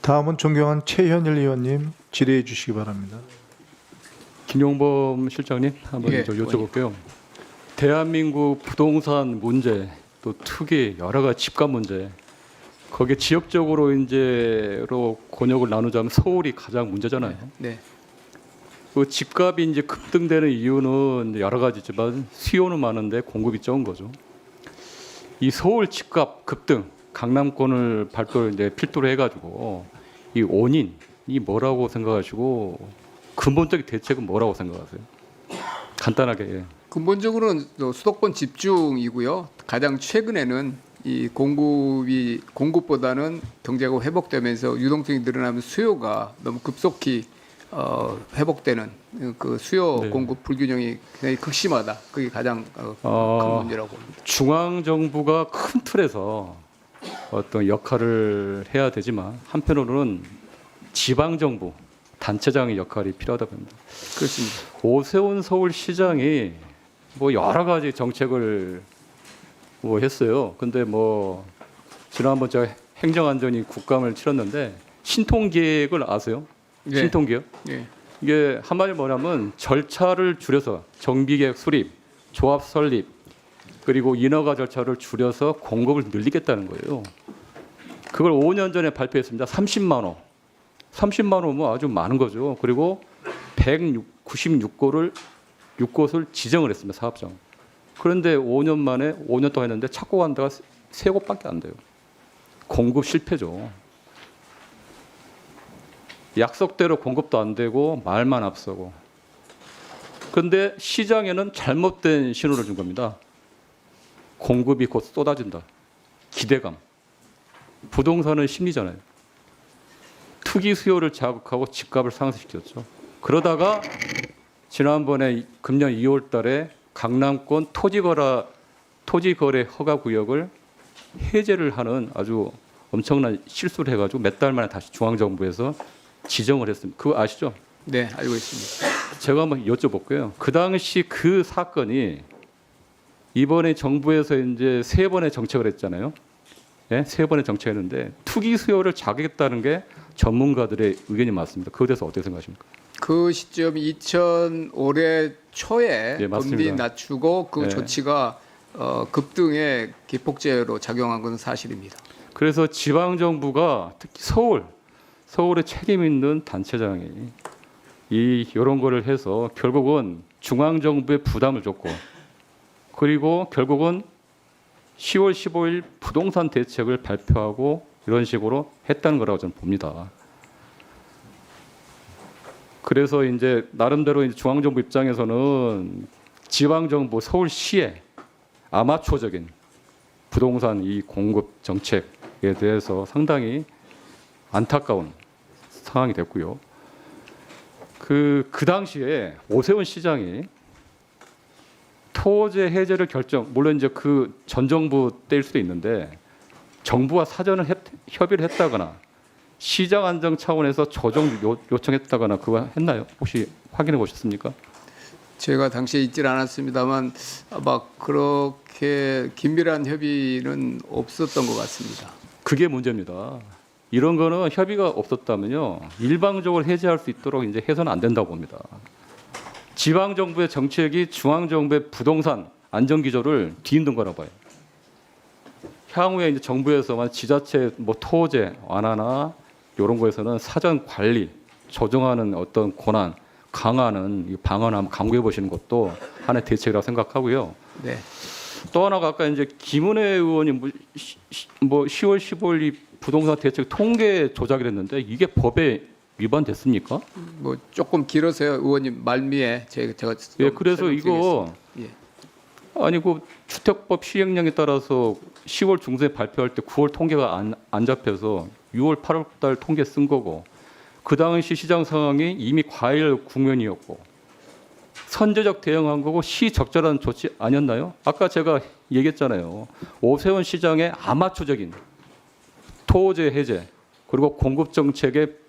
다음은 존경한 최현일 의원님 질의해 주시기 바랍니다. 김용범 실장님 한번 예, 좀 여쭤볼게요. 대한민국 부동산 문제, 또 투기 여러 가지 집값 문제, 거기에 지역적으로 이제로 권역을 나누자면 서울이 가장 문제잖아요. 네. 그 집값이 이제 급등되는 이유는 여러 가지지만 수요는 많은데 공급이 적은 거죠. 이 서울 집값 급등, 강남권을 발도를 이제 필두로 해가지고 이 원인이 뭐라고 생각하시고 근본적인 대책은 뭐라고 생각하세요? 간단하게. 예. 근본적으로는 수도권 집중이고요. 가장 최근에는 이 공급보다는 경제가 회복되면서 유동성이 늘어나면 수요가 너무 급속히 회복되는 그 수요 네. 공급 불균형이 굉장히 극심하다. 그게 가장 큰 문제라고 봅니다. 중앙 정부가 큰 틀에서 어떤 역할을 해야 되지만 한편으로는 지방 정부 단체장의 역할이 필요하다 봅니다. 그렇습니다. 오세훈 서울시장이 뭐 여러 가지 정책을 뭐 했어요. 근데 뭐 지난번 제가 행정안전위 국감을 치렀는데 신통계획을 아세요? 네. 신통계획? 예. 이게 한마디로 뭐냐면 절차를 줄여서 정비계획 수립, 조합 설립, 그리고 인허가 절차를 줄여서 공급을 늘리겠다는 거예요. 그걸 5년 전에 발표했습니다. 30만 호. 30만 호면 아주 많은 거죠. 그리고 196곳을 지정을 했습니다. 사업장. 그런데 5년 만에 5년 동안 했는데 찾고 간 데가 3곳밖에 안 돼요. 공급 실패죠. 약속대로 공급도 안 되고 말만 앞서고. 그런데 시장에는 잘못된 신호를 준 겁니다. 공급이 곧 쏟아진다. 기대감. 부동산은 심리잖아요. 투기 수요를 자극하고 집값을 상승시켰죠. 그러다가 지난번에 금년 2월 달에 강남권 토지거래 허가 구역을 해제를 하는 아주 엄청난 실수를 해가지고 몇 달 만에 다시 중앙정부에서 지정을 했습니다. 그거 아시죠? 네, 알고 있습니다. 제가 한번 여쭤볼게요. 그 당시 그 사건이 이번에 정부에서 이제 3번의 정책을 했잖아요. 예? 3번의 정책했는데 투기 수요를 자극했다는 게 전문가들의 의견이 맞습니다. 그에 대해서 어떻게 생각하십니까? 그 시점 2000 올해 초에 예, 맞습니다. 금리 낮추고 그 예. 조치가 급등의 기폭제로 작용한 것은 사실입니다. 그래서 지방 정부가 특히 서울에 책임 있는 단체장이 이런 거를 해서 결국은 중앙 정부에 부담을 줬고 그리고 결국은 10월 15일 부동산 대책을 발표하고 이런 식으로 했다는 거라고 저는 봅니다. 그래서 이제 나름대로 이제 중앙 정부 입장에서는 지방 정부 서울시의 아마추어적인 부동산 이 공급 정책에 대해서 상당히 안타까운 상황이 됐고요. 그 당시에 오세훈 시장이 토제 해제를 결정, 물론 이제 그 전 정부 때일 수도 있는데 정부와 사전을 협의를 했다거나 시장 안정 차원에서 조정 요청했다거나 그거 했나요? 혹시 확인해 보셨습니까? 제가 당시에 있질 않았습니다만 아마 그렇게 긴밀한 협의는 없었던 것 같습니다. 그게 문제입니다. 이런 거는 협의가 없었다면요 일방적으로 해제할 수 있도록 이제 해서는 안 된다고 봅니다. 지방 정부의 정책이 중앙 정부의 부동산 안정 기조를 뒤흔든 거라고 봐요. 향후에 이제 정부에서만 지자체 뭐 토제 완화나 이런 거에서는 사전 관리 조정하는 어떤 권한 강화하는 이 방안 한번 강구해 보시는 것도 하나의 대책이라고 생각하고요. 네. 또 하나가 아까 이제 김은혜 의원이 뭐 10월 15일 이 부동산 대책 통계 조작을 했는데 이게 법에 위반됐습니까? 뭐 조금 길어서요, 의원님 말미에 제가 예, 그래서 이거 예. 아니 그 주택법 시행령에 따라서 10월 중순에 발표할 때 9월 통계가 안 잡혀서 6월 8월 달 통계 쓴 거고 그 당시 시장 상황이 이미 과열 국면이었고 선제적 대응한 거고 시적절한 조치 아니었나요? 아까 제가 얘기했잖아요. 오세훈 시장의 아마추어적인 토제 해제 그리고 공급 정책의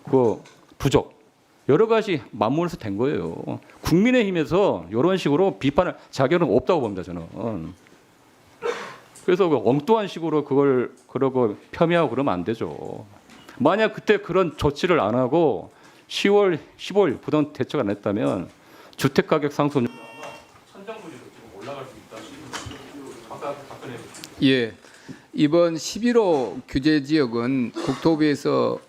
그 부족 여러 가지 맞물려서 된 거예요. 국민의힘에서 이런 식으로 비판할 자격은 없다고 봅니다. 저는. 그래서 그 엉뚱한 식으로 그걸 그러고 폄훼하고 그러면 안 되죠. 만약 그때 그런 조치를 안 하고 10월 15일 부동 대책 안 했다면 주택 가격 상승 천정부지도 지금 올라갈 수 있다. 아까 답변해 주셨죠. 예. 이번 11호 규제 지역은 국토부에서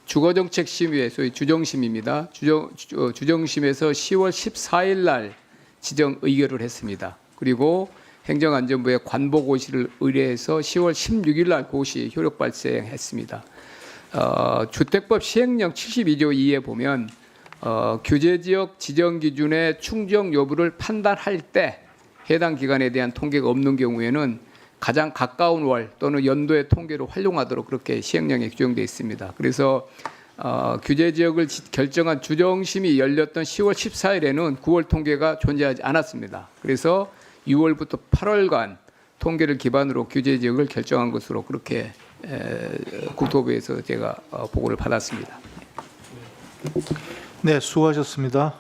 주거정책심의회 소위 주정심입니다. 주정심에서 10월 14일 날 지정 의결을 했습니다. 그리고 행정안전부에 관보고시를 의뢰해서 10월 16일 날 고시 효력 발생했습니다. 주택법 시행령 72조 2에 보면 규제지역 지정 기준의 충족 여부를 판단할 때 해당 기간에 대한 통계가 없는 경우에는 가장 가까운 월 또는 연도의 통계로 활용하도록 그렇게 시행령에 규정되어 있습니다. 그래서 규제지역을 결정한 주정심이 열렸던 10월 14일에는 9월 통계가 존재하지 않았습니다. 그래서 6월부터 8월간 통계를 기반으로 규제지역을 결정한 것으로 그렇게 국토부에서 제가 보고를 받았습니다. 네, 수고하셨습니다.